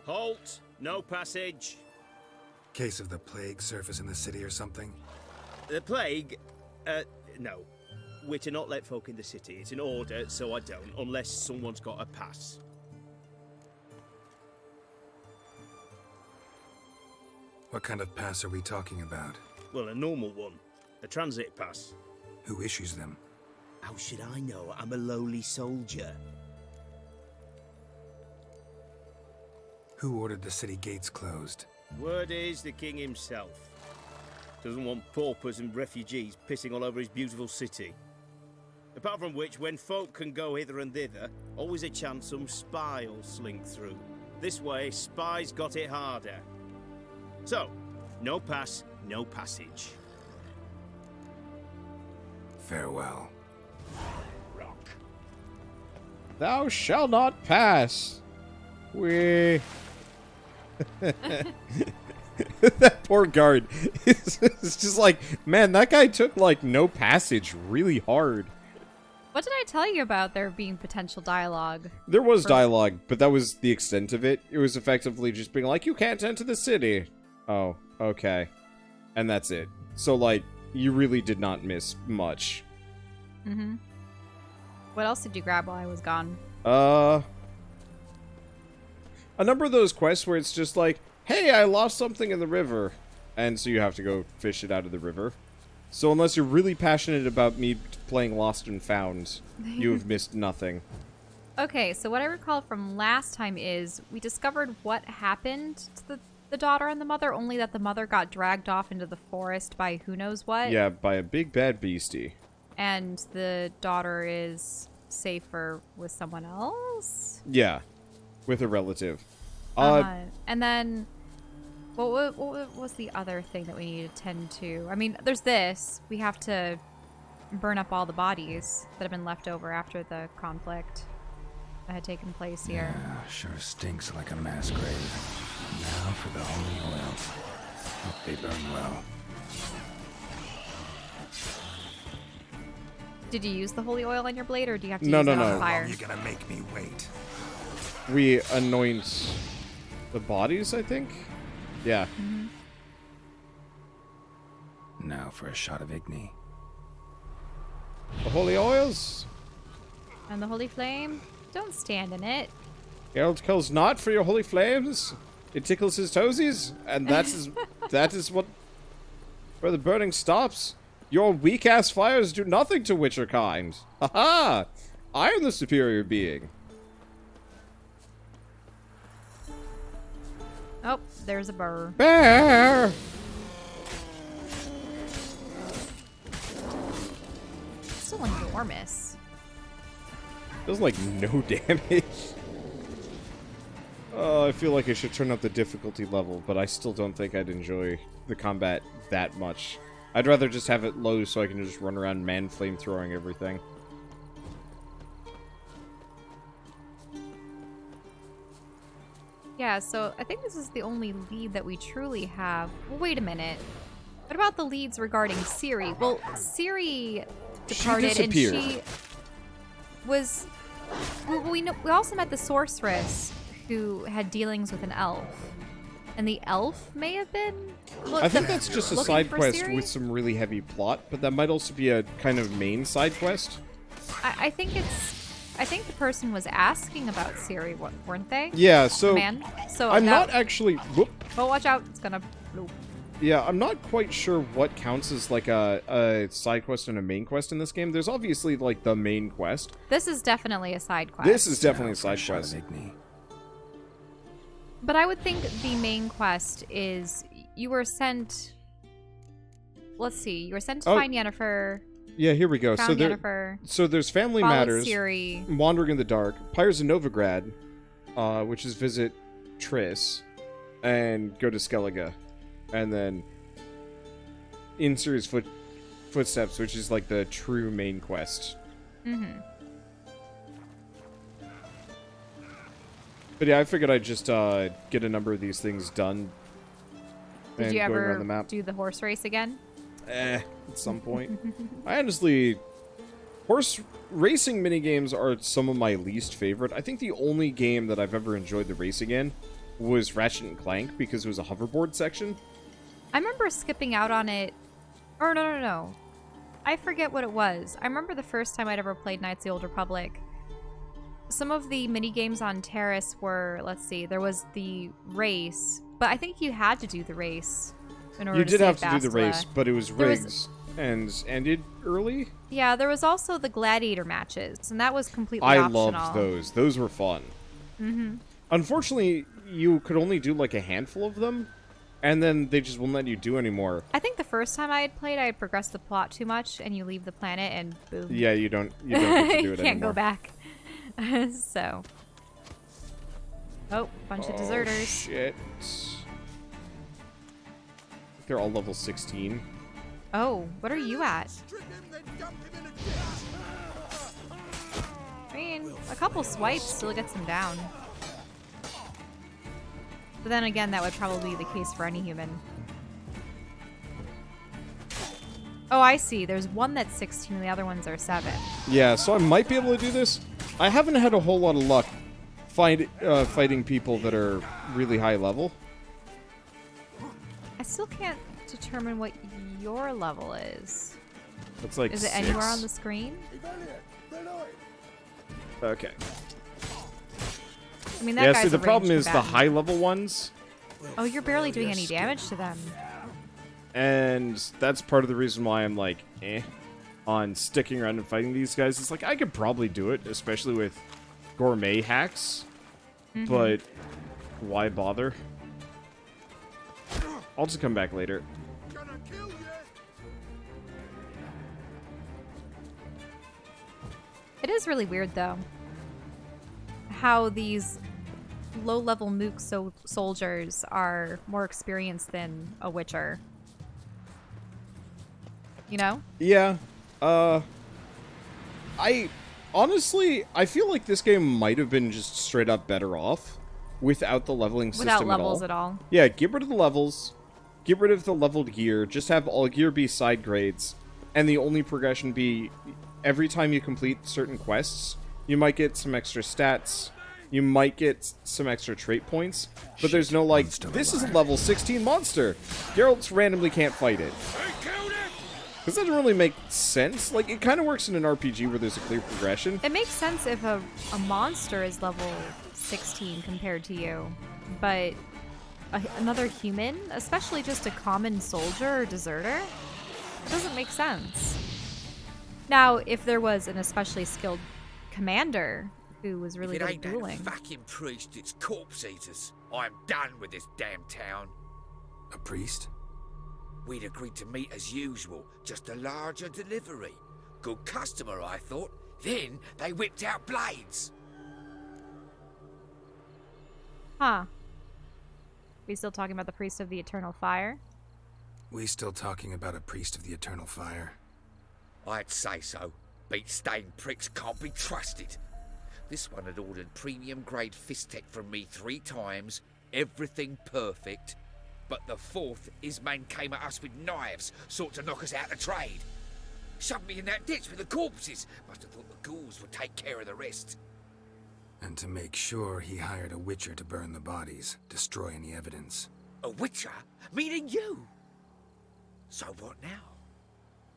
Halt! No passage. Case of the plague surface in the city or something? The plague? No. We're to not let folk in the city. It's an order, so I don't, unless someone's got a pass. What kind of pass are we talking about? Well, a normal one. A transit pass. Who issues them? How should I know? I'm a lowly soldier. Who ordered the city gates closed? Word is the king himself. Doesn't want paupers and refugees pissing all over his beautiful city. Apart from which, when folk can go hither and thither, always a chance some spy will slink through. This way, spies got it harder. So, no pass, no passage. Farewell. Rock. Thou shalt not pass. We. That poor guard. It's just like, man, that guy took, like, no passage really hard. What did I tell you about there being potential dialogue? There was dialogue, but that was the extent of it. It was effectively just being like, you can't enter the city. Oh, okay. And that's it. So, like, you really did not miss much. Mm-hmm. What else did you grab while I was gone? A number of those quests where it's just like, hey, I lost something in the river. And so you have to go fish it out of the river. So unless you're really passionate about me playing Lost and Found, you have missed nothing. Okay, so what I recall from last time is we discovered what happened to the daughter and the mother, only that the mother got dragged off into the forest by who knows what. Yeah, by a big bad beastie. And the daughter is safer with someone else? Yeah, with a relative. And then, what was the other thing that we need to tend to? I mean, there's this. We have to burn up all the bodies that have been left over after the conflict that had taken place here. Yeah, sure stinks like a mass grave. Now for the holy oils. Hope they burn well. Did you use the holy oil on your blade, or do you have to No, use no, it no. on How fire? long are you gonna make me wait? We anoint the bodies, I think? Yeah. Mm-hmm. Now for a shot of Igni. The holy oils. And the holy flame? Don't stand in it. Geralt calls not for your holy flames. It tickles his toesies, and that is what where the burning stops. Your weak-ass fires do nothing to witcher kind. Ha-ha! I am the superior being. Oh, there's a burr. Bear! It's still enormous. Does like no damage. I feel like I should turn up the difficulty level, but I still don't think I'd enjoy the combat that much. I'd rather just have it low so I can just run around man flamethrowing everything. Yeah, so I think this is the only lead that we truly have. Well, wait a minute. What about the leads regarding Ciri? Well, Ciri departed and she was... We also met the sorceress who had dealings with an elf. And the elf may have been... I think that's just a looking side for quest Ciri? with some really heavy plot, but that might also be a kind of main side quest. I think it's... I think the person was asking about Ciri, weren't they? Yeah, so Man. So I'm that- not actually... Whoop. Oh, watch out. It's gonna... bloop. Yeah, I'm not quite sure what counts as like a side quest and a main quest in this game. There's obviously like the main quest. This is definitely a side quest. This is definitely Now a for side shot quest. of Igni. But I would think the main quest is you were sent... Let's see. You were sent to Oh. find Yennefer, Yeah, here we go. found Yennefer, So there's Family followed Matters, Ciri. Wandering in the Dark, Pyres of Novigrad, which is visit Triss, and go to Skellige, and then in Ciri's footsteps, which is like the true main quest. Mm-hmm. But yeah, I figured I'd just get a number of these things done. Did and you going around ever the map. do the horse race again? At some point. I honestly... Horse racing minigames are some of my least favorite. I think the only game that I've ever enjoyed the racing in was Ratchet and Clank because it was a hoverboard section. I remember skipping out on it. Or no. I forget what it was. I remember the first time I'd ever played Knights of the Old Republic. Some of the mini games on Terrace were, let's see, there was the race, but I think you had to do the race in order You to did save have to do the Bastila. race, but it was There was- rigs and ended early. Yeah, there was also the gladiator matches, and that was completely I optional. loved those. Those were fun. Mm-hmm. Unfortunately, you could only do like a handful of them, and then they just won't let you do anymore. I think the first time I had played, I had progressed the plot too much, and you leave the planet, and boom. Yeah, you don't get to do it you anymore. can't go back. So. Oh, bunch of deserters. Shit. They're all level 16. Oh, what are you at? I mean, a couple swipes still gets him down. But then again, that would probably be the case for any human. Oh, I see. There's one that's 16 and the other ones are 7. Yeah, so I might be able to do this. I haven't had a whole lot of luck fighting people that are really high level. I still can't determine what your level is. It's like Is it 6. anywhere on the screen? Okay. I mean, that Yeah, guy's see, the a problem ranged is the combatant. high level ones, Oh, you're barely doing any damage to them. and that's part of the reason why I'm like, on sticking around and fighting these guys. It's like, I could probably do it, especially with gourmet hacks, but why bother? I'll just come back later. It is really weird, though, how these low-level mook soldiers are more experienced than a witcher. You know? Yeah. I honestly, I feel like this game might have been just straight up better off without the leveling system Without levels at at all. Yeah, get rid of the levels, get rid of the leveled gear, just have all gear be side grades, and the only progression be every time you complete certain quests, you might get some extra stats, you might get some extra trait points, but there's no like, this is a level 16 monster. Geralt randomly can't fight it. Because that doesn't really make sense. Like, it kind of works in an RPG where there's a clear progression. It makes sense if a monster is level 16 compared to you, but another human, especially just a common soldier or deserter, it doesn't make sense. Now, if there was an especially skilled commander who was really good at dueling. That fucking priest, it's corpse eaters. I'm done with this damn town. A priest? We'd agreed to meet as usual, just a larger delivery. Good customer, I thought. Then they whipped out blades. Huh. We still talking about the priest of the eternal fire? We still talking about a priest of the eternal fire? I'd say so. Beat-stained pricks can't be trusted. This one had ordered premium-grade fist tech from me 3 times, everything perfect. But the 4th, his man came at us with knives, sought to knock us out of trade. Shoved me in that ditch with the corpses. Must have thought the ghouls would take care of the rest. And to make sure, he hired a witcher to burn the bodies, destroy any evidence. A witcher? Meaning you? So what now?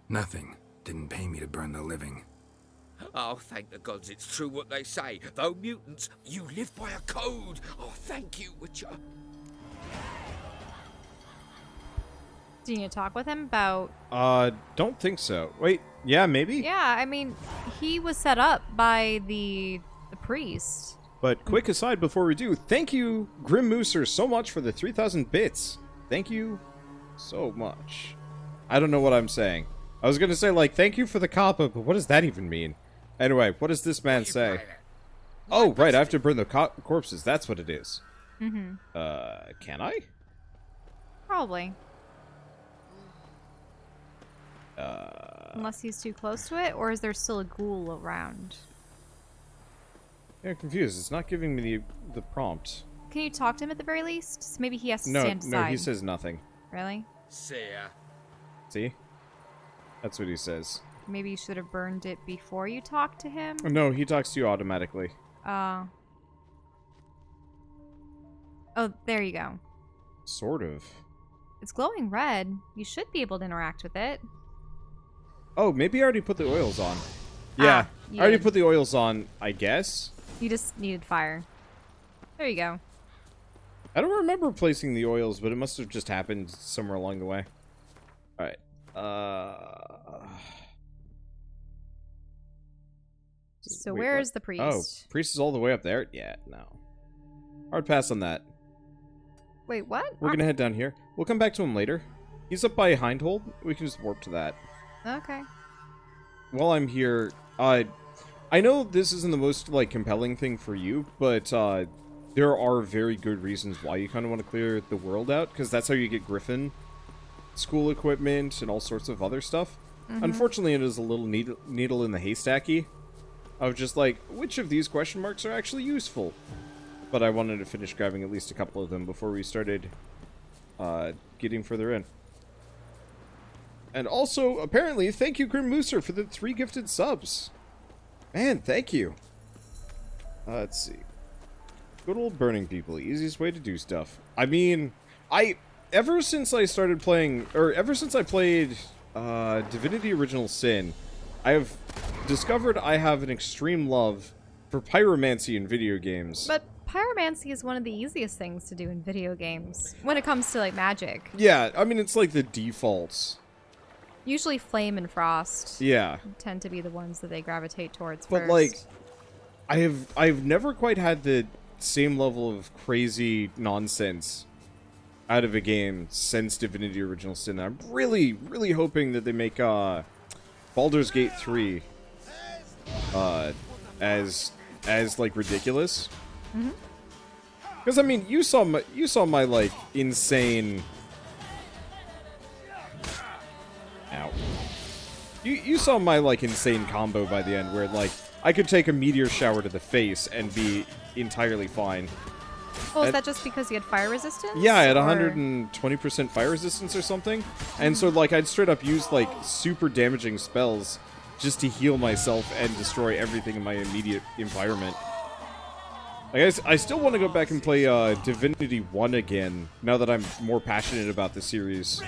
Nothing. Didn't pay me to burn the living. Oh, thank the gods it's true what they say. Though mutants, you live by a code. Oh, thank you, Witcher. Do you need to talk with him about... Don't think so. Wait, yeah, maybe? Yeah, I mean, he was set up by the priest. But quick aside before we do, thank you, Grim Mooser, so much for the 3,000 bits. Thank you so much. I don't know what I'm saying. I was gonna say, like, thank you for the coppa, but what does that even mean? Anyway, what does this man say? Oh, right, I have to burn the corpses. That's what it is. Mm-hmm. Can I? Probably. Unless he's too close to it, or is there still a ghoul around? Yeah, I'm confused. It's not giving me the prompt. Can you talk to him at the very least? So maybe he has to No, stand aside. no, he says nothing. Really? See ya. See? That's what he says. Maybe you should have burned it before you talked to him? No, he talks to you automatically. Oh, there you go. Sort of. It's glowing red. You should be able to interact with it. Oh, maybe I already put the oils on. Yeah, I already put the oils on, I guess. You just needed fire. There you go. I don't remember placing the oils, but it must have just happened somewhere along the way. Alright. So Wait, where what? is the priest? Oh, priest is all the way up there? Yeah, no. Hard pass on that. Wait, what? We're gonna head down here. We'll come back to him later. He's up by Hindhold. We can just warp to that. Okay. While I'm here, I know this isn't the most, like, compelling thing for you, but, there are very good reasons why you kind of want to clear the world out, because that's how you get Griffin school equipment and all sorts of other stuff. Unfortunately, it is a little needle in the haystacky of just, like, which of these question marks are actually useful? But I wanted to finish grabbing at least a couple of them before we started getting further in. And also, apparently, thank you, Grim Mooser, for the 3 gifted subs. Man, thank you. Let's see. Good old burning people, easiest way to do stuff. I mean, ever since I started playing, or ever since I played Divinity Original Sin, I have discovered I have an extreme love for pyromancy in video games. But pyromancy is one of the easiest things to do in video games when it comes to, like, magic. Yeah, I mean, it's like the defaults. Usually flame and frost Yeah. tend to be the ones that they gravitate towards But, first. like, I've never quite had the same level of crazy nonsense out of a game since Divinity Original Sin. I'm really, really hoping that they make Baldur's Gate 3 as like ridiculous. Because I mean, you saw my like insane. Ow. You saw my like insane combo by the end where like I could take a meteor shower to the face and be entirely fine. Well, is that just because you had fire resistance? Yeah, I had or- 120% fire resistance or something. And so, like, I'd straight up use, like, super damaging spells just to heal myself and destroy everything in my immediate environment. Like, I still want to go back and play Divinity 1 again, now that I'm more passionate about the series.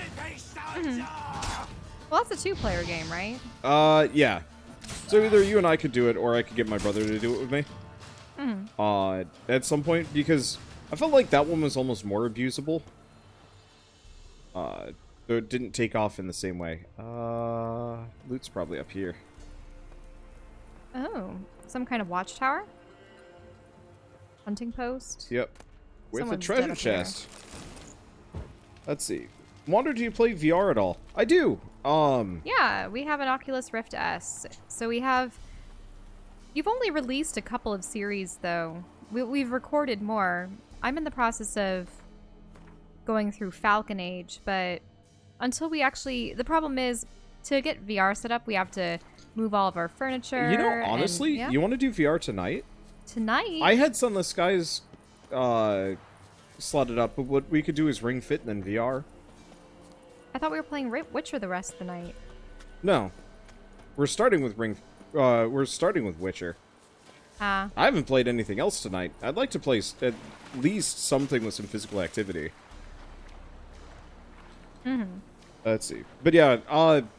Well, that's a 2-player game, right? Yeah. So either you and I could do it, or I could get my brother to do it with me. At some point, because I felt like that one was almost more abusable. Though it didn't take off in the same way. Loot's probably up here. Oh, some kind of watchtower? Hunting post? Yep. With Someone's a dead treasure up here. chest. Let's see. Wonder, do you play VR at all? I do. Yeah, we have an Oculus Rift S. So we have... You've only released a couple of series, though. We've recorded more. I'm in the process of going through Falcon Age, but until we actually... The problem is, to get VR set up, we have to move all of our furniture. You know, honestly, and, yeah. you want to do VR tonight? Tonight? I had Sunless Skies slotted up, but what we could do is Ring Fit and then VR. I thought we were playing Witcher the rest of the night. No. We're starting with Witcher. Ah. I haven't played anything else tonight. I'd like to play at least something with some physical activity. Let's see. But yeah,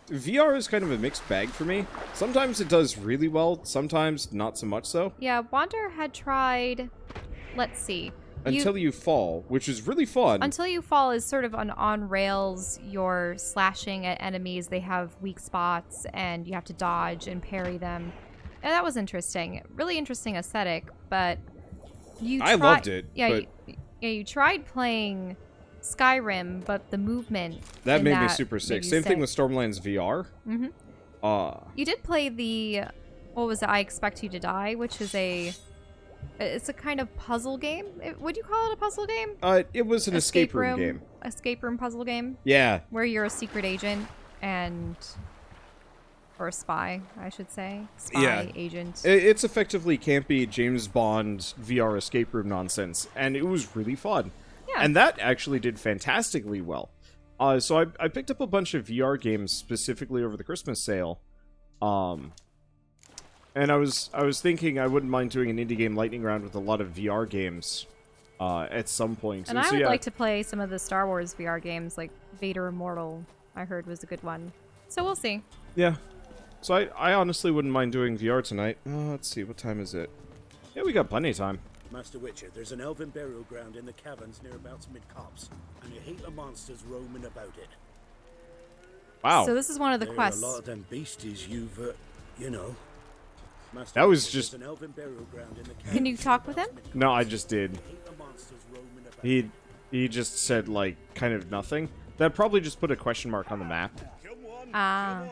VR is kind of a mixed bag for me. Sometimes it does really well, sometimes not so much so. Yeah, Wander had tried... Let's see. Until you fall, which is really fun. Until You Fall is sort of on rails. You're slashing at enemies. They have weak spots, and you have to dodge and parry them. And that was interesting. Really interesting aesthetic, but I loved it. Yeah, but you tried playing Skyrim, but the movement that in made me super sick. made you Same thing with Stormlands VR. You did play the... What was it? I Expect You to Die, which is it's a kind of puzzle game. Would you call it a puzzle game? It was an escape room game. Escape room puzzle game. Yeah. Where you're a secret agent or a spy, I should say. Spy agent. It's effectively campy James Bond VR escape room nonsense, and it was really fun. Yeah. And that actually did fantastically well. So I picked up a bunch of VR games specifically over the Christmas sale. And I was thinking I wouldn't mind doing an indie game lightning round with a lot of VR games at some point. And I would like to play some of the Star Wars VR games, like Vader Immortal, I heard was a good one. So we'll see. Yeah. So I honestly wouldn't mind doing VR tonight. Let's see, what time is it? Yeah, we got plenty of time. Master Witcher, there's an elven burial ground in the caverns nearabouts mid-copse, and a heap of monsters roaming about it. Wow. So this is one of the There quests. are a lot of them beasties you've, you know. Master That was Witcher, just- there's an elven burial ground in the Can you caverns talk with him? nearabouts mid-copse. No, I just did. A heap of monsters roaming about He just said, like, kind of nothing. That probably just put a question mark on the map. Ah.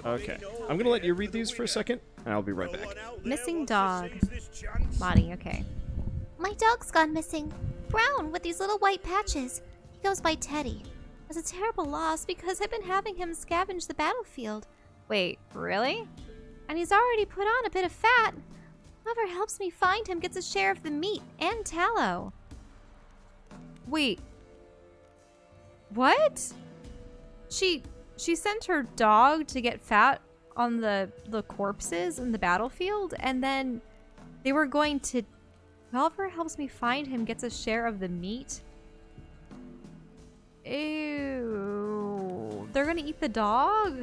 Okay. I'm gonna let you read these for a second, and I'll be right back. Missing dog. Lottie, okay. My dog's gone missing. Brown with these little white patches. He goes by Teddy. It's a terrible loss because I've been having him scavenge the battlefield. Wait, really? And he's already put on a bit of fat. Whoever helps me find him gets a share of the meat and tallow. Wait. What? She sent her dog to get fat on the corpses in the battlefield, and then they were going to... Whoever helps me find him gets a share of the meat? Ew. They're gonna eat the dog?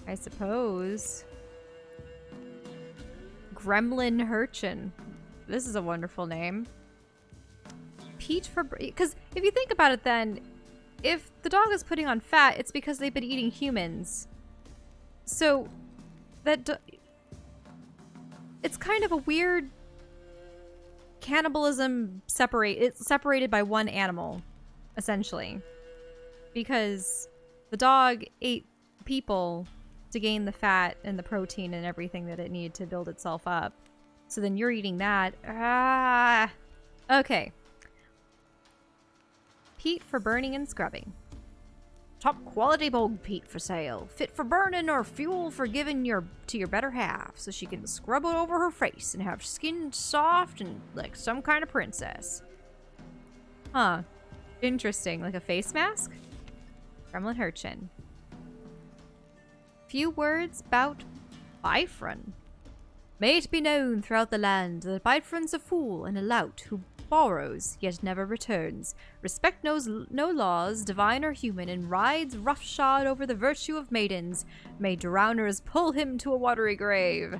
I suppose. Gremlin Urchin. This is a wonderful name. Pete for... Because if you think about it then, if the dog is putting on fat, it's because they've been eating humans. So, it's kind of a weird cannibalism it's separated by one animal, essentially. Because the dog ate people to gain the fat and the protein and everything that it needed to build itself up. So then you're eating that. Ah. Okay. Peat for burning and scrubbing. Top quality bog peat for sale. Fit for burning or fuel for giving to your better half so she can scrub it over her face and have skin soft and like some kind of princess. Huh. Interesting. Like a face mask? Gremlin Urchin. Few words about Bifron. May it be known throughout the land that Bifron's a fool and a lout who borrows, yet never returns. Respect knows no laws, divine or human, and rides roughshod over the virtue of maidens. May drowners pull him to a watery grave.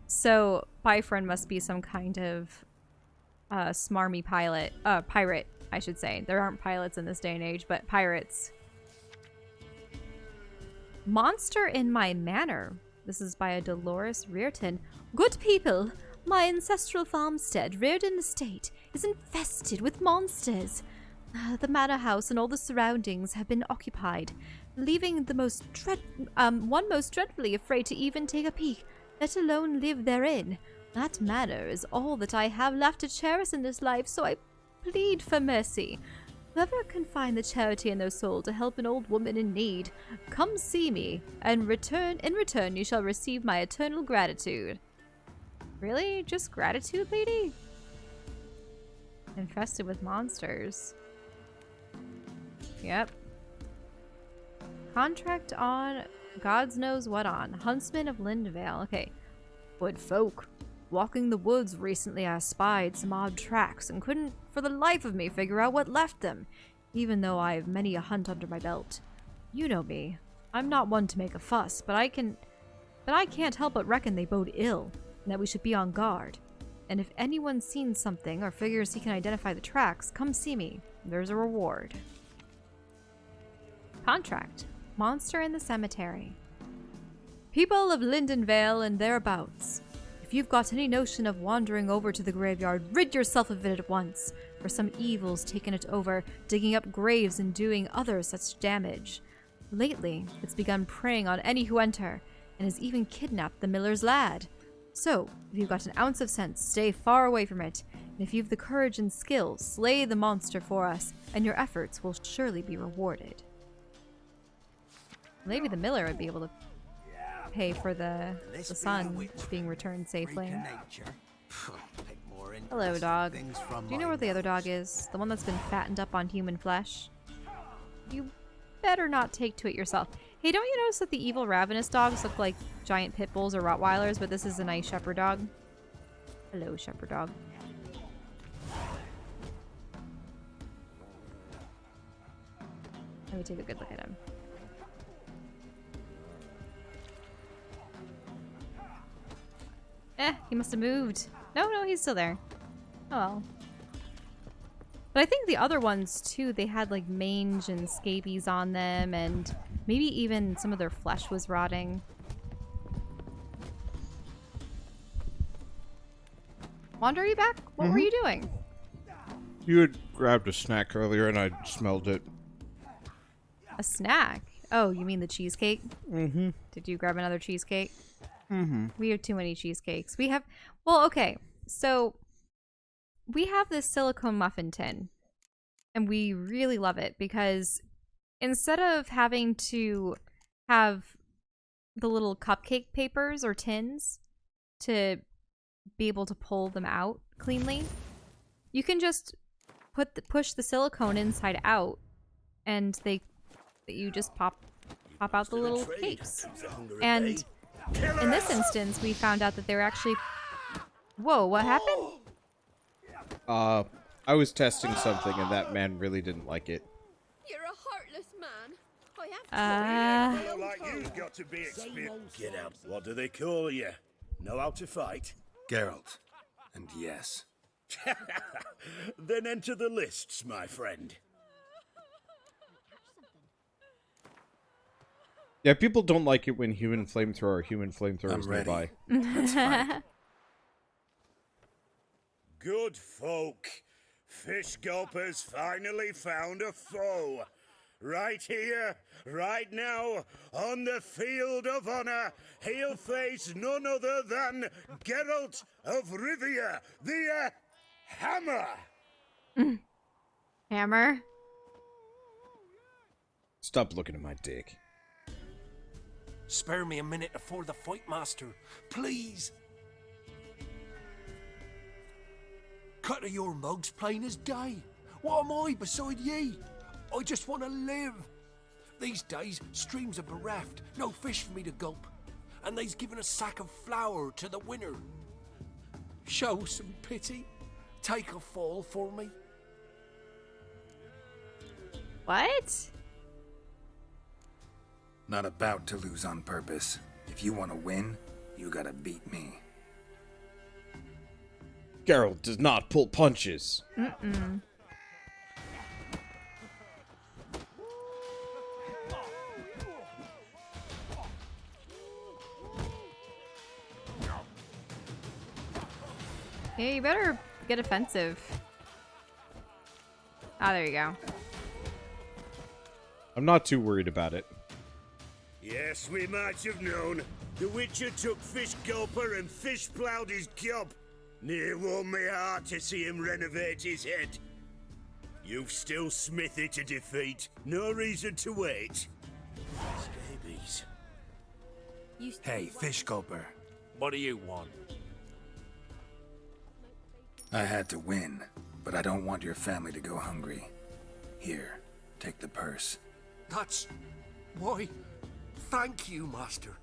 So, Bifron must be some kind of smarmy pirate, I should say. There aren't pilots in this day and age, but pirates. Monster in my manor. This is by a Dolores Rearton. Good people, my ancestral farmstead, reared in the state, is infested with monsters. The manor house and all the surroundings have been occupied, leaving the one most dreadfully afraid to even take a peek, let alone live therein. That manor is all that I have left to cherish in this life, so I plead for mercy. Whoever can find the charity in their soul to help an old woman in need, come see me, and in return you shall receive my eternal gratitude. Really? Just gratitude, lady? Infested with monsters. Yep. Contract on God's knows what on. Huntsman of Lindvale. Okay. Wood folk. Walking the woods recently, I spied some odd tracks and couldn't for the life of me figure out what left them, even though I have many a hunt under my belt. You know me. I'm not one to make a fuss, but I can't help but reckon they bode ill, and that we should be on guard. And if anyone's seen something or figures he can identify the tracks, come see me. There's a reward. Contract. Monster in the cemetery. People of Lindenvale and thereabouts. If you've got any notion of wandering over to the graveyard, rid yourself of it at once, for some evil's taken it over, digging up graves and doing other such damage. Lately, it's begun preying on any who enter, and has even kidnapped the miller's lad. So, if you've got an ounce of sense, stay far away from it, and if you've the courage and skill, slay the monster for us, and your efforts will surely be rewarded. Maybe the miller would be able to pay for the son being returned safely. Hello, dog. Do you know where the other dog is? The one that's been fattened up on human flesh? You better not take to it yourself. Hey, don't you notice that the evil ravenous dogs look like giant pit bulls or Rottweilers, but this is a nice shepherd dog? Hello, shepherd dog. Let me take a good look at him. He must have moved. No, he's still there. Oh well. But I think the other ones too, they had like mange and scabies on them, and maybe even some of their flesh was rotting. Wander, are you back? What were you doing? You had grabbed a snack earlier and I smelled it. A snack? Oh, you mean the cheesecake? Mm-hmm. Did you grab another cheesecake? Mm-hmm. We have too many cheesecakes. We have... Well, okay. So, we have this silicone muffin tin. And we really love it because instead of having to have the little cupcake papers or tins to be able to pull them out cleanly, you can just push the silicone inside out, and you just pop out the little cakes. And in this instance, we found out that they were actually... Whoa, what happened? I was testing something and that man really didn't like it. You're a heartless man. I have to Fella like you's got to be experienced. Get out. What do they call you? Know how to fight? Geralt. And yes. Then enter the lists, my friend. Yeah, people don't like it when human flamethrowers I'm ready. nearby. Let's fight. Good folk. Fish gulpers finally found a foe. Right here, right now, on the field of honor, he'll face none other than Geralt of Rivia, the Hammer. Hammer? Stop looking at my dick. Spare me a minute before the fight, master. Please. Cut of your mug's plain as day. What am I beside ye? I just want to live. These days, streams are bereft. No fish for me to gulp. And they's given a sack of flour to the winner. Show some pity. Take a fall for me. What? Not about to lose on purpose. If you want to win, you gotta beat me. Geralt does not pull punches. Mm-mm. Yeah, you better get offensive. Ah, there you go. I'm not too worried about it. Yes, we might have known. The Witcher took Fish Gulper and fish ploughed his gob. Near warmed me heart to see him renovate his head. You've still Smithy to defeat. No reason to wait. Scabies. Hey, fish gulper. What do you want? I had to win, but I don't want your family to go hungry. Here, take the purse. That's... Why, thank you, master.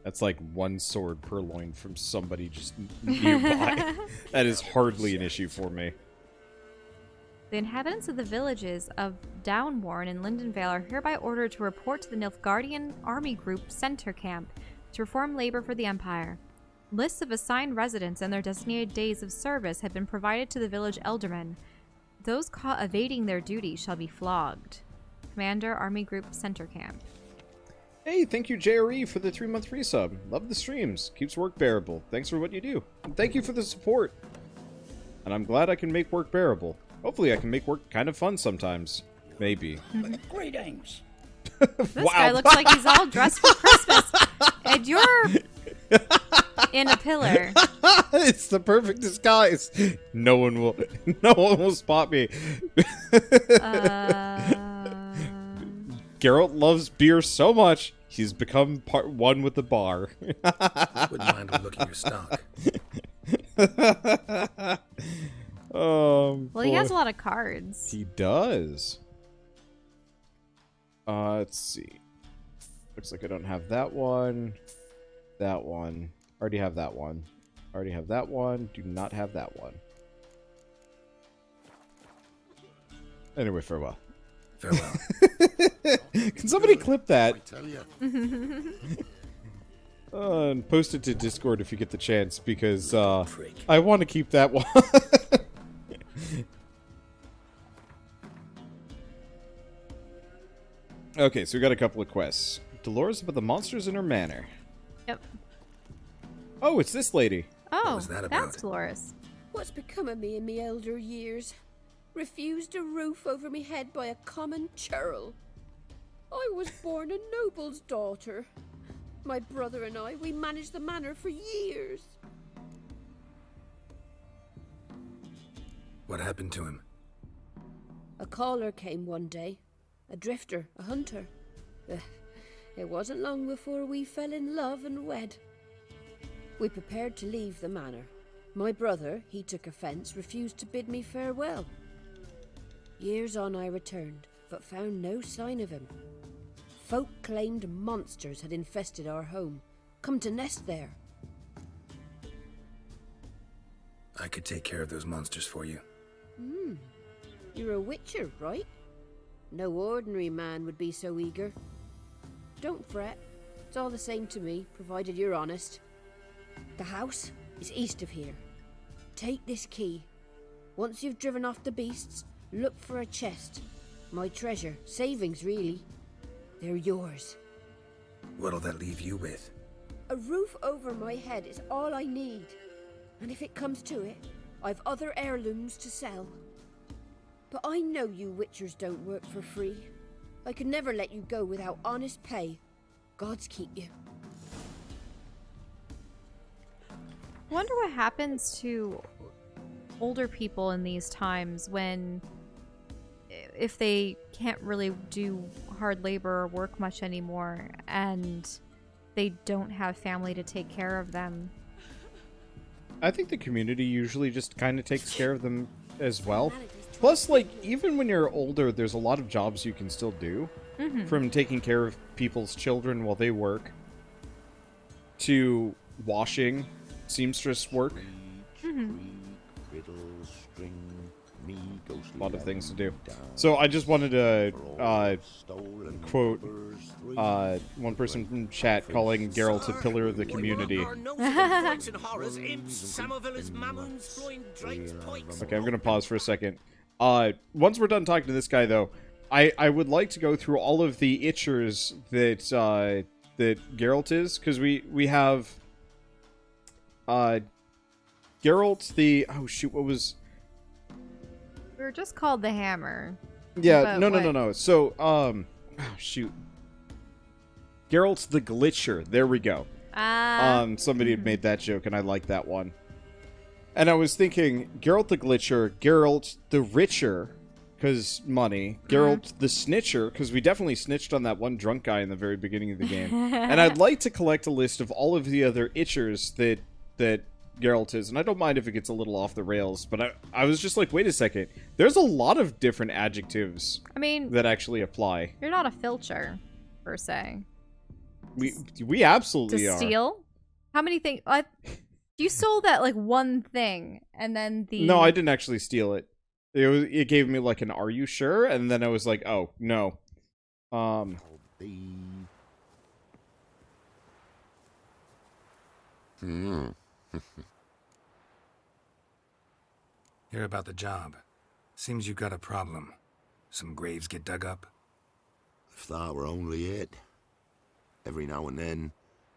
That's like one sword per loin from somebody just nearby. That is hardly an issue for me. The inhabitants of the villages of Downwarn and Lindenvale are hereby ordered to report to the Nilfgaardian Army Group Center Camp to perform labor for the Empire. Lists of assigned residents and their designated days of service have been provided to the village eldermen. Those caught evading their duty shall be flogged. Commander, Army Group Center Camp. Hey, thank you, JRE, for the 3-month resub. Love the streams. Keeps work bearable. Thanks for what you do. And thank you for the support. And I'm glad I can make work bearable. Hopefully I can make work kind of fun sometimes. Maybe. Greetings. This guy looks like he's all dressed for Christmas. And you're in a pillar. It's the perfect disguise. No one will spot me. Geralt loves beer so much, he's become one with the bar. Wouldn't mind overlooking your stock. Well, he has a lot of cards. He does. Let's see. Looks like I don't have that one. That one. Already have that one. Already have that one. Do not have that one. Anyway, farewell. Farewell. Can somebody clip that? I tell you. And post it to Discord if you get the chance, because I want to keep that one. Okay, so we got a couple of quests. Dolores about the monsters in her manor. Yep. Oh, it's this lady. Oh, was that about? that's Dolores. What's become of me in me elder years? Refused a roof over me head by a common churl. I was born a noble's daughter. My brother and I, we managed the manor for years. What happened to him? A caller came one day. A drifter, a hunter. It wasn't long before we fell in love and wed. We prepared to leave the manor. My brother, he took offence, refused to bid me farewell. Years on I returned, but found no sign of him. Folk claimed monsters had infested our home, come to nest there. I could take care of those monsters for you. You're a witcher, right? No ordinary man would be so eager. Don't fret. It's all the same to me, provided you're honest. The house is east of here. Take this key. Once you've driven off the beasts, look for a chest. My treasure, savings really. They're yours. What'll that leave you with? A roof over my head is all I need. And if it comes to it, I've other heirlooms to sell. But I know you witchers don't work for free. I could never let you go without honest pay. Gods keep you. I wonder what happens to older people in these times when, if they can't really do hard labor or work much anymore, and they don't have family to take care of them. I think the community usually just kind of takes care of them as well. Plus, like, even when you're older, there's a lot of jobs you can still do. From taking care of people's children while they work, to washing, seamstress work. A lot of things to do. So I just wanted to quote one person from chat calling Geralt a pillar of the community. Okay, I'm gonna pause for a second. Once we're done talking to this guy, though, I would like to go through all of the itchers that that Geralt is, because we have Geralt the what was. We were just called the Hammer. Yeah, no. So, shoot. Geralt the Glitcher. There we go. Somebody had made that joke, and I like that one. And I was thinking, Geralt the Glitcher, Geralt the Richer, because money, Geralt the Snitcher, because we definitely snitched on that one drunk guy in the very beginning of the game. And I'd like to collect a list of all of the other itchers that Geralt is, and I don't mind if it gets a little off the rails, but I was just like, wait a second, there's a lot of different adjectives that actually apply. You're not a filcher, per se. We absolutely are. To steal? How many things? You stole that, like, one thing, and then the... No, I didn't actually steal it. It gave me, like, an "are you sure?" And then I was like, oh, no. Hear about the job. Seems you've got a problem. Some graves get dug up? If that were only it. Every now and then,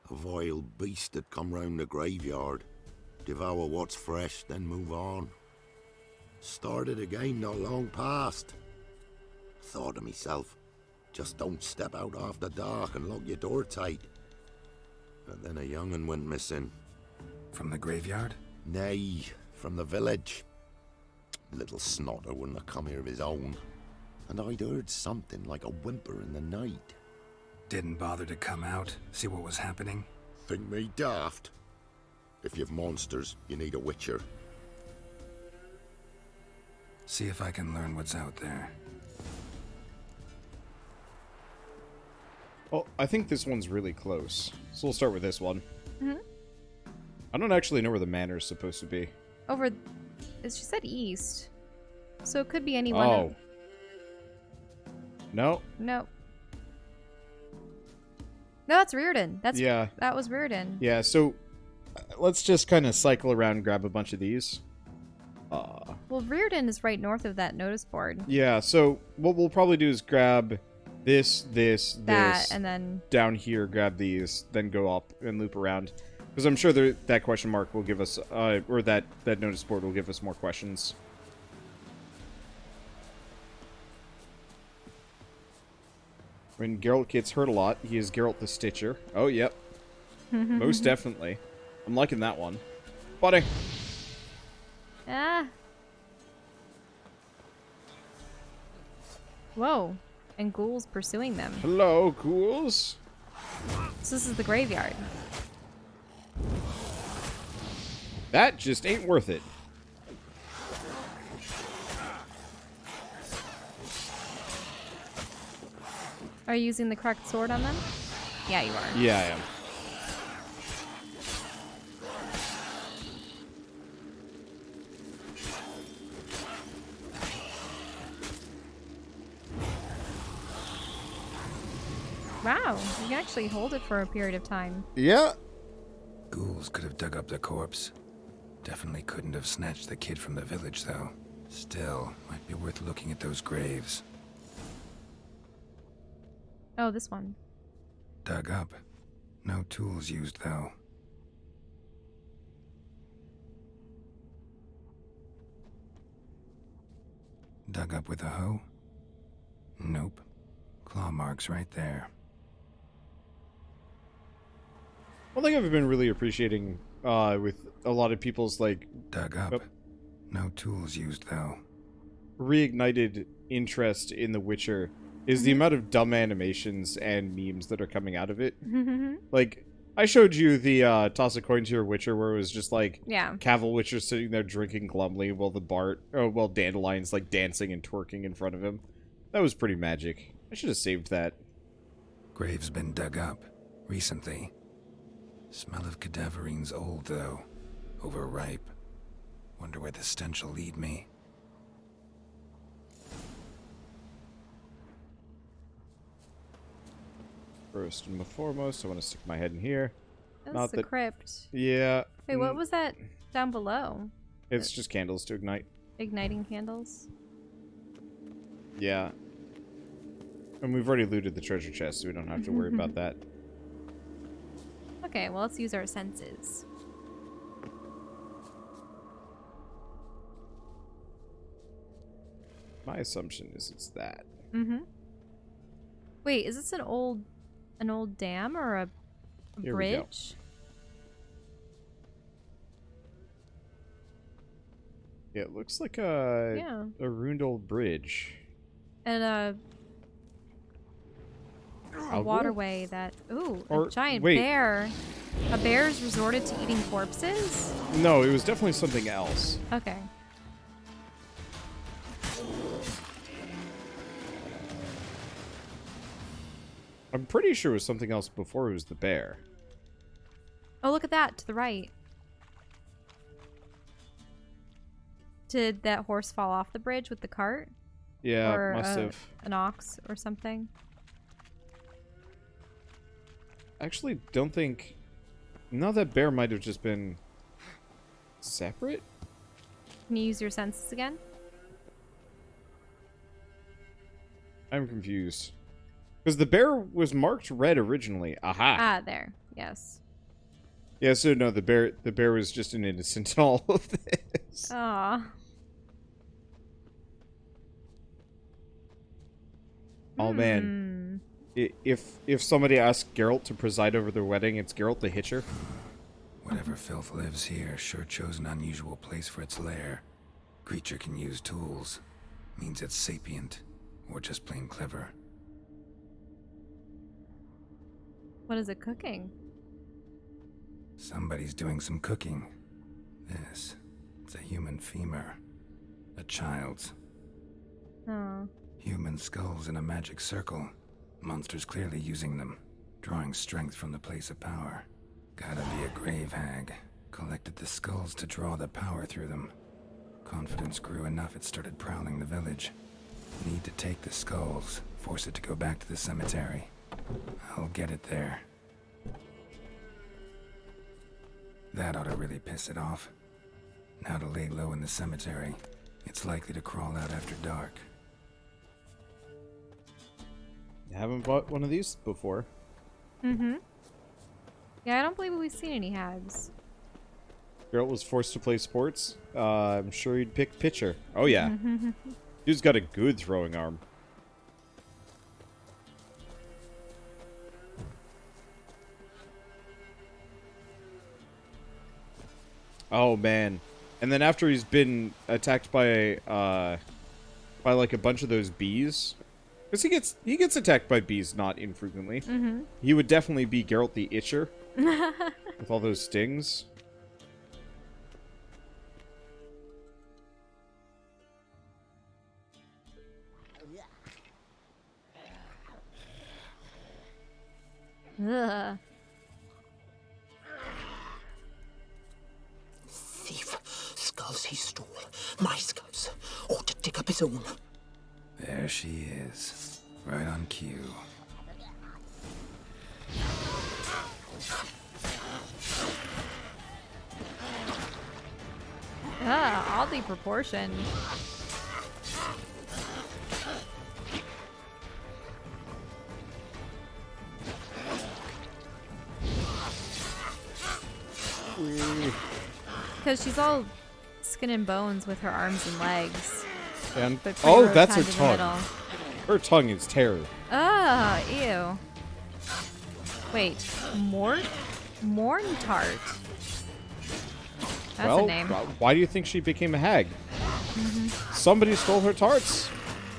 a vile beast would come round the graveyard, devour what's fresh, then move on. Started again not long past. Thought to myself, just don't step out after dark and lock your door tight. But then a young'un went missing. From the graveyard? Nay, from the village. Little snotter wouldn't have come here of his own. And I'd heard something like a whimper in the night. Didn't bother to come out, see what was happening? Think me daft? If you've monsters, you need a witcher. See if I can learn what's out there. Well, I think this one's really close, so we'll start with this one. I don't actually know where the manor is supposed to be. Over... She said east. So it could be anyone. Oh. No. No. No, that's Reardon. Yeah. That was Reardon. Yeah, so let's just kind of cycle around and grab a bunch of these. Well, Reardon is right north of that notice board. Yeah, so what we'll probably do is grab this, and then down here, grab these, then go up and loop around. Because I'm sure that question mark will give us, or that notice board will give us more questions. When Geralt gets hurt a lot, he is Geralt the Stitcher. Oh, yep. Most definitely. I'm liking that one. Buddy! Ah. Whoa. And ghouls pursuing them. Hello, ghouls. So this is the graveyard. That just ain't worth it. Are you using the correct sword on them? Yeah, you are. Yeah, I am. Wow, you can actually hold it for a period of time. Yeah. Ghouls could have dug up the corpse. Definitely couldn't have snatched the kid from the village, though. Still, might be worth looking at those graves. Oh, this one. Dug up. No tools used, though. Dug up with a hoe? Nope. Claw marks right there. One thing I've been really appreciating with a lot of people's, like... Dug up. No tools used, though. Reignited interest in The Witcher is the amount of dumb animations and memes that are coming out of it. Like, I showed you the toss a coin to your Witcher where it was just like Cavill Witcher sitting there drinking glumly while while Dandelion's like dancing and twerking in front of him. That was pretty magic. I should have saved that. Grave's been dug up. Recently. Smell of cadaverine's old, though. Overripe. Wonder where the stench will lead me. First and foremost, I want to stick my head in here. That's the crypt. Yeah. Wait, what was that down below? It's just candles to ignite. Igniting candles? Yeah. And we've already looted the treasure chest, so we don't have to worry about that. Okay, well, let's use our senses. My assumption is it's that. Wait, is this an old dam or a bridge? Yeah, it looks like a ruined old bridge. And a waterway that... Ooh, a giant bear. A bear's resorted to eating corpses? No, it was definitely something else. Okay. I'm pretty sure it was something else before it was the bear. Oh, look at that, to the right. Did that horse fall off the bridge with the cart? Yeah, or must have. An ox or something? Actually, don't think... No, that bear might have just been... separate? Can you use your senses again? I'm confused. Because the bear was marked red originally. Aha! Ah, there. Yes. Yeah, so no, the bear was just an innocent in all of this. Aww. Oh, man. If somebody asked Geralt to preside over their wedding, it's Geralt the Hitcher. Whatever filth lives here sure chose an unusual place for its lair. Creature can use tools. Means it's sapient. Or just plain clever. What is it cooking? Somebody's doing some cooking. This. It's a human femur. A child's. Oh. Human skulls in a magic circle. Monsters clearly using them. Drawing strength from the place of power. Gotta be a grave hag. Collected the skulls to draw the power through them. Confidence grew enough it started prowling the village. Need to take the skulls, force it to go back to the cemetery. I'll get it there. That ought to really piss it off. Now to lay low in the cemetery. It's likely to crawl out after dark. I haven't bought one of these before. Mm-hmm. Yeah, I don't believe we've seen any hags. Geralt was forced to play sports. I'm sure he'd pick pitcher. Oh yeah. Dude's got a good throwing arm. Oh man. And then after he's been attacked by like a bunch of those bees, because he gets attacked by bees not infrequently. He would definitely be Geralt the Itcher with all those stings. Ugh. Thief. Skulls he stole. My skulls. Ought to dig up his own. There she is. Right on cue. Oddly proportioned. Because she's all skin and bones with her arms and legs. And oh, that's her tongue. Her tongue is terror. Oh, ew. Wait, Morntart. That's a name. Why do you think she became a hag? Somebody stole her tarts.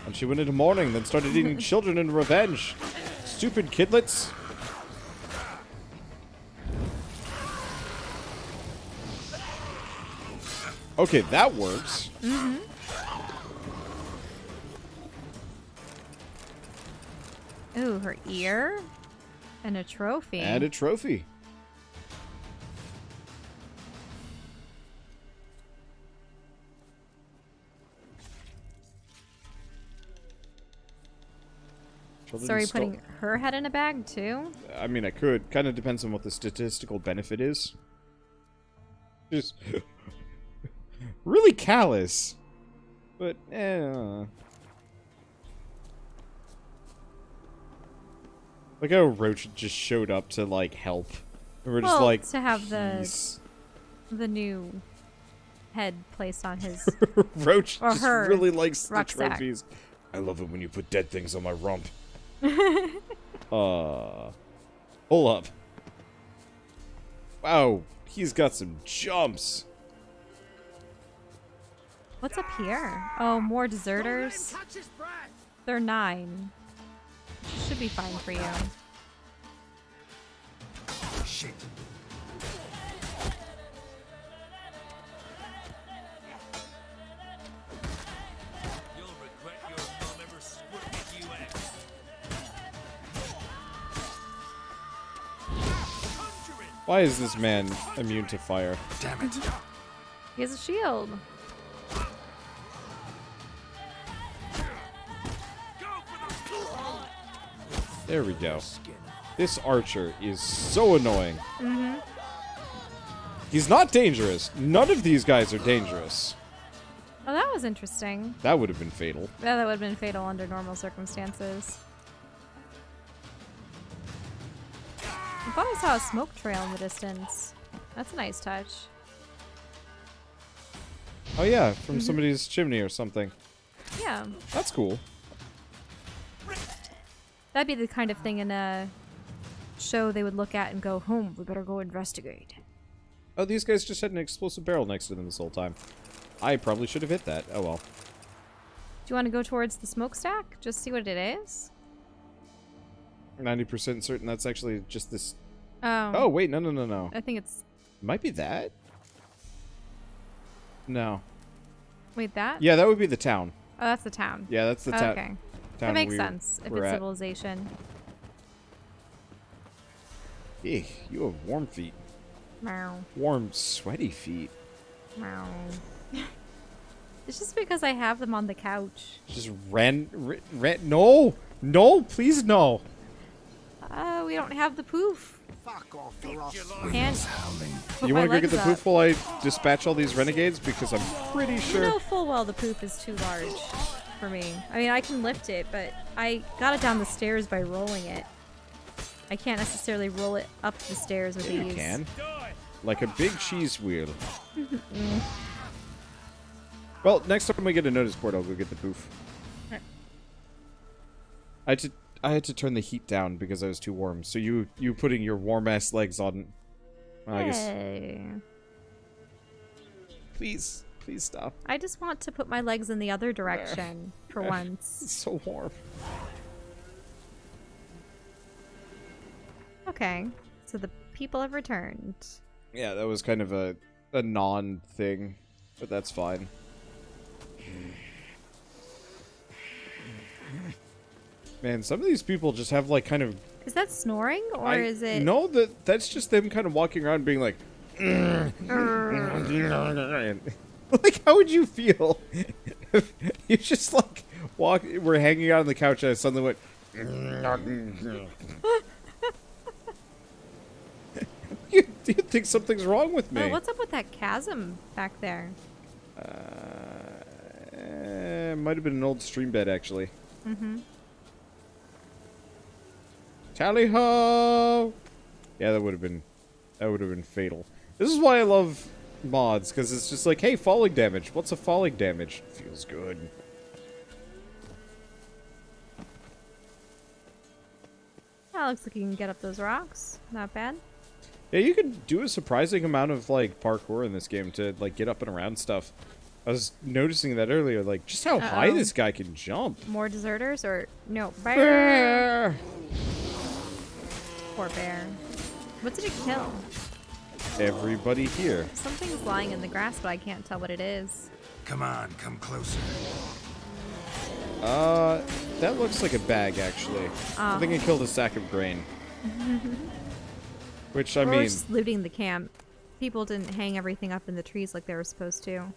And she went into mourning, then started eating children in revenge. Stupid kidlets. Okay, that works. Ooh, her ear. And a trophy. And a trophy. So are you putting her head in a bag too? I mean, I could. Kind of depends on what the statistical benefit is. Just really callous. But, like how Roach just showed up to, like, help. And we're just like, to have the new head placed on his Roach or just her really likes rucksack. the trophies. I love it when you put dead things on my rump. Hold up. Wow, he's got some jumps. What's up here? Oh, more deserters. They're 9. Should be fine for you. Shit. You'll regret your mom ever squirted you out. Why is this man immune to fire? Damn it. He has a shield. There we go. This archer is so annoying. He's not dangerous. None of these guys are dangerous. Oh, that was interesting. That would have been fatal. Yeah, that would have been fatal under normal circumstances. I thought I saw a smoke trail in the distance. That's a nice touch. Oh yeah, from somebody's chimney or something. Yeah. That's cool. That'd be the kind of thing in a show they would look at and go, we better go investigate. Oh, these guys just had an explosive barrel next to them this whole time. I probably should have hit that. Oh well. Do you want to go towards the smokestack? Just see what it is? 90% certain that's actually just this. Oh. Oh, wait, no. I think it's... Might be that? No. Wait, that? Yeah, that would be the town. Oh, that's the town. Yeah, that's the town. Okay. That makes sense if we're it's at. civilization. Eek, you have warm feet. Meow. Warm, sweaty feet. Meow. It's just because I have them on the couch. Just no! No, please no! We don't have the poof. Fuck off, Ross. Can't put You my want to go get legs the up. poof while I dispatch all these renegades? Because I'm pretty You sure... know full well the poop is too large for me. I mean, I can lift it, but I got it down the stairs by rolling it. I can't necessarily roll it up the stairs with You ease. can. Like a big cheese wheel. Well, next time we get a notice board, I'll go get the poof. I had to turn the heat down because I was too warm. So you putting your warm ass legs on. Well, I guess. Hey. Please stop. I just want to put my legs in the other direction for once. It's so warm. Okay, so the people have returned. Yeah, that was kind of a non-thing, but that's fine. Man, some of these people just have like kind of... Is that snoring or is it? No, that's just them kind of walking around being like... Like, how would you feel if you just like we're hanging out on the couch and I suddenly went... You'd think something's wrong with me. What's up with that chasm back there? Might have been an old stream bed, actually. Mm-hmm. Tally ho! Yeah, that would have been fatal. This is why I love mods, because it's just like, hey, falling damage. What's a falling damage? Feels good. Oh, looks like you can get up those rocks. Not bad. Yeah, you can do a surprising amount of like parkour in this game to like get up and around stuff. I was noticing that earlier, like just how high this guy can jump. More deserters or no? Bear. Poor bear. What did it kill? Everybody here. Something's lying in the grass, but I can't tell what it is. Come on, come closer. That looks like a bag, actually. I think it killed a sack of grain. Which, I mean... We're just looting the camp. People didn't hang everything up in the trees like they were supposed to.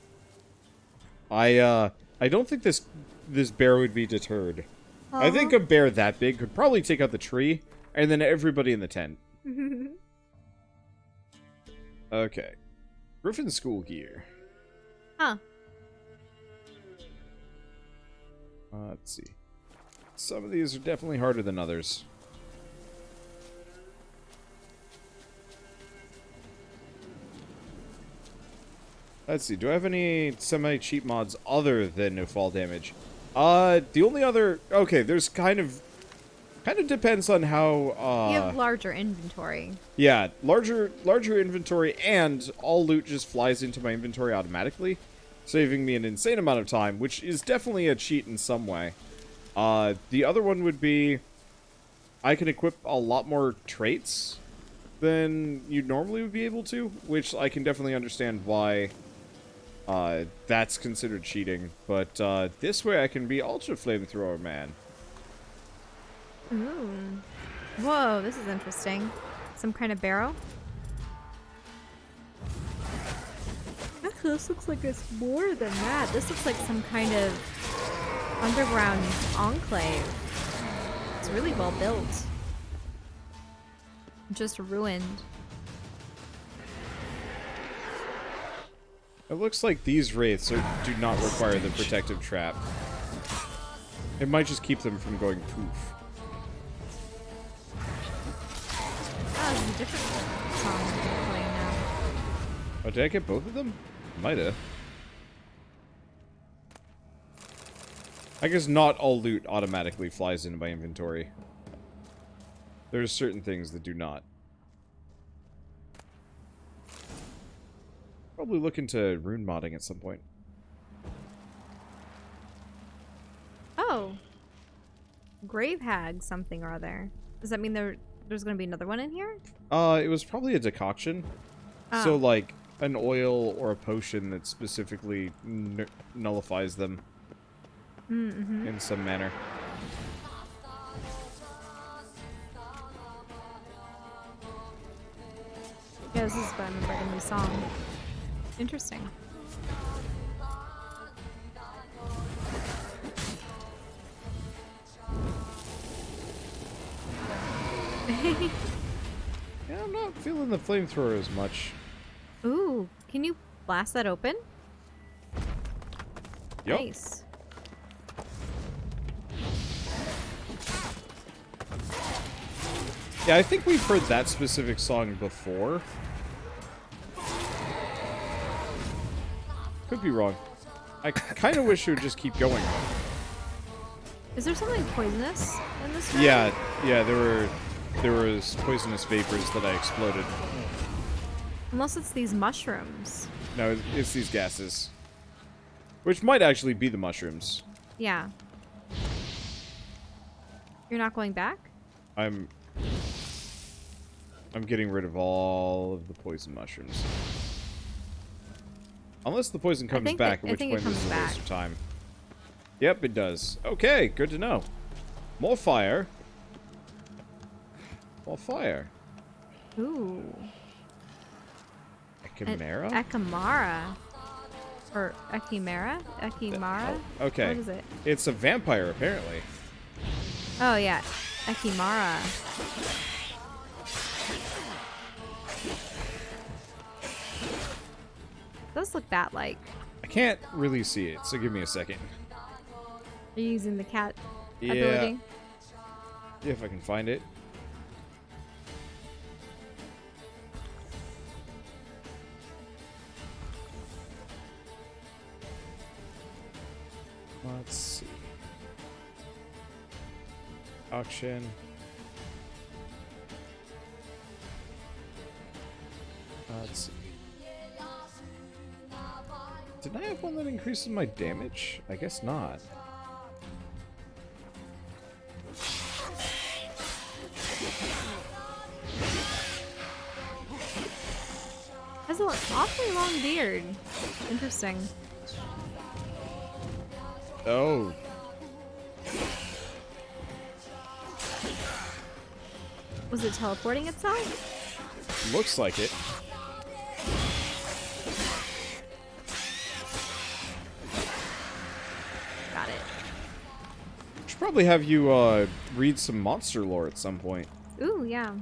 I don't think this bear would be deterred. I think a bear that big could probably take out the tree, and then everybody in the tent. Okay. Griffin school gear. Huh. Let's see. Some of these are definitely harder than others. Let's see. Do I have any semi-cheap mods other than no fall damage? The only other... Okay, there's kind of depends on how... You have larger inventory. Yeah, larger inventory, and all loot just flies into my inventory automatically, saving me an insane amount of time, which is definitely a cheat in some way. The other one would be I can equip a lot more traits than you normally would be able to, which I can definitely understand why that's considered cheating. But this way I can be Ultra Flamethrower Man. Ooh. Whoa, this is interesting. Some kind of barrow? This looks like it's more than that. This looks like some kind of underground enclave. It's really well built. Just ruined. It looks like these wraiths do not require the protective trap. It might just keep them from going poof. Oh, this is a different song we're playing now. Oh, did I get both of them? Might have. I guess not all loot automatically flies into my inventory. There's certain things that do not. Probably look into rune modding at some point. Oh. Grave hag something or other. Does that mean there's going to be another one in here? It was probably a decoction. So, like, an oil or a potion that specifically nullifies them in some manner. Yeah, this is by the new song. Interesting. Yeah, I'm not feeling the flamethrower as much. Ooh, can you blast that open? Yep. Nice. Yeah, I think we've heard that specific song before. Could be wrong. I kind of wish it would just keep going. Is there something poisonous in this room? Yeah, there was poisonous vapors that I exploded. Unless it's these mushrooms. No, it's these gases. Which might actually be the mushrooms. Yeah. You're not going back? I'm getting rid of all of the poison mushrooms. Unless the poison comes back, at which point this is a waste of time. Yep, it does. Okay, good to know. More fire. More fire. Ooh. Chimera? Ekimara. Or Ekimera? Ekimara? Oh, okay. What is it? It's a vampire, apparently. Oh, yeah. Ekimara. Does look bat-like. I can't really see it, so give me a second. Are you using the cat Yeah. ability? If I can find it. Let's see. Auction. Let's see. Did I have one that increases my damage? I guess not. Has an awfully long beard. Interesting. Oh. Was it teleporting itself? Looks like it. Got it. Should probably have you read some monster lore at some point. Ooh, yeah.